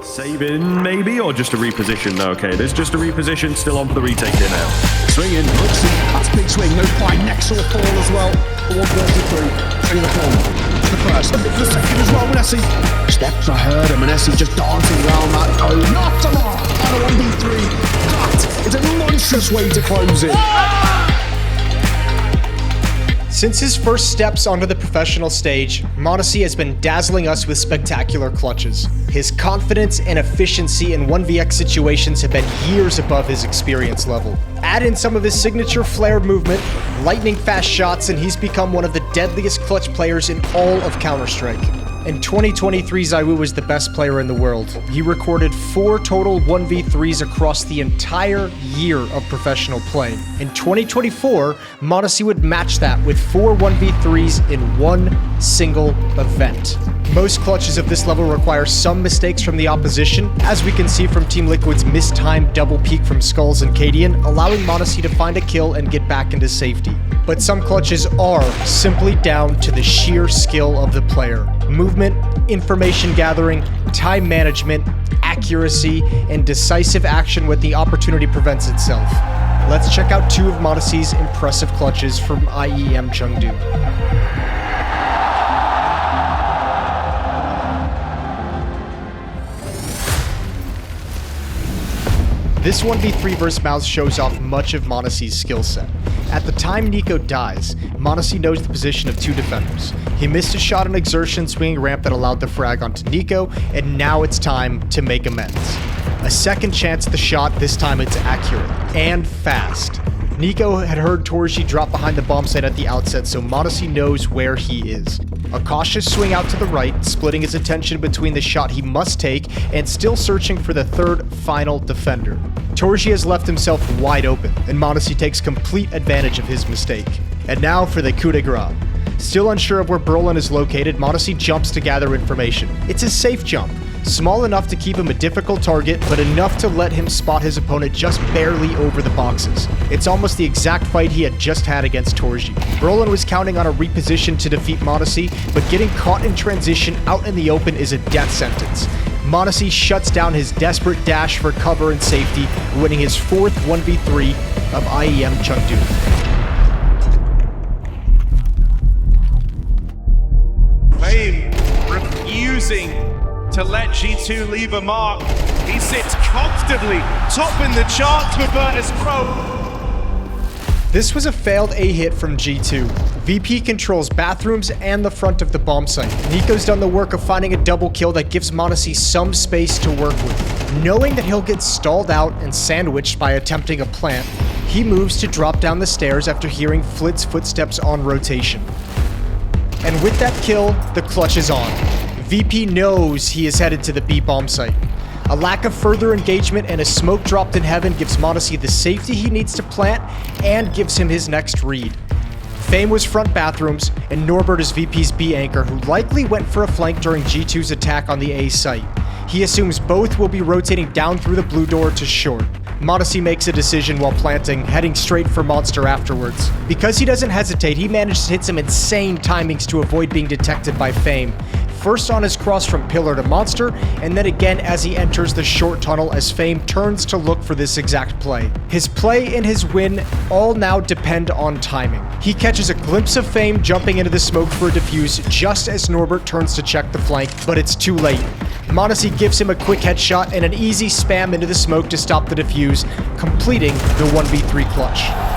Saving, maybe, or just a reposition? No, okay, there's just a reposition still on for the retake here now. Swinging, looks, that's big swing, no fly, next or fall as well. The 133, swinging the corner. The first, the second as well, Manesi. Steps ahead, and Manesi just dancing around that goal. Not a lot, and a 1v3. That is a monstrous way to close it. Since his first steps onto the professional stage, m0NESY has been dazzling us with spectacular clutches. His confidence and efficiency in 1vx situations have been years above his experience level. Add in some of his signature flare movement, lightning fast shots, and he's become one of the deadliest clutch players in all of Counter-Strike. In 2023, ZywOo was the best player in the world. He recorded 4 total 1v3s across the entire year of professional play. In 2024, m0NESY would match that with 4 1v3s in one single event. Most clutches of this level require some mistakes from the opposition, as we can see from Team Liquid's mistimed double peek from Skulls and Cadian, allowing m0NESY to find a kill and get back into safety. But some clutches are simply down to the sheer skill of the player. Movement, information gathering, time management, accuracy, and decisive action when the opportunity presents itself. Let's check out 2 of m0NESY's impressive clutches from IEM Chengdu. This 1v3 vs MOUZ shows off much of m0NESY's skill set. At the time NiKo dies, m0NESY knows the position of 2 defenders. He missed a shot on Exertion swinging ramp that allowed the frag onto NiKo, and now it's time to make amends. A second chance at the shot, this time it's accurate and fast. NiKo had heard Torji drop behind the bomb site at the outset, so m0NESY knows where he is. A cautious swing out to the right, splitting his attention between the shot he must take and still searching for the third, final defender. Torji has left himself wide open, and m0NESY takes complete advantage of his mistake. And now for the coup de grace. Still unsure of where Brolin is located, m0NESY jumps to gather information. It's a safe jump, small enough to keep him a difficult target, but enough to let him spot his opponent just barely over the boxes. It's almost the exact fight he had just had against Torji. Brolin was counting on a reposition to defeat m0NESY, but getting caught in transition out in the open is a death sentence. m0NESY shuts down his desperate dash for cover and safety, winning his 4th 1v3 of IEM Chengdu. Fame refusing to let G2 leave a mark. He sits comfortably topping the charts for Virtus Pro. This was a failed A hit from G2. VP controls bathrooms and the front of the bomb site. NiKo's done the work of finding a double kill that gives m0NESY some space to work with. Knowing that he'll get stalled out and sandwiched by attempting a plant, he moves to drop down the stairs after hearing Flit's footsteps on rotation. And with that kill, the clutch is on. VP knows he is headed to the B bomb site. A lack of further engagement and a smoke dropped in heaven gives m0NESY the safety he needs to plant and gives him his next read. Fame was front bathrooms, and Norbert is VP's B anchor, who likely went for a flank during G2's attack on the A site. He assumes both will be rotating down through the blue door to short. m0NESY makes a decision while planting, heading straight for Monster afterwards. Because he doesn't hesitate, he manages to hit some insane timings to avoid being detected by Fame. First on his cross from Pillar to Monster, and then again as he enters the short tunnel as Fame turns to look for this exact play. His play and his win all now depend on timing. He catches a glimpse of Fame jumping into the smoke for a defuse just as Norbert turns to check the flank, but it's too late. m0NESY gives him a quick headshot and an easy spam into the smoke to stop the defuse, completing the 1v3 clutch.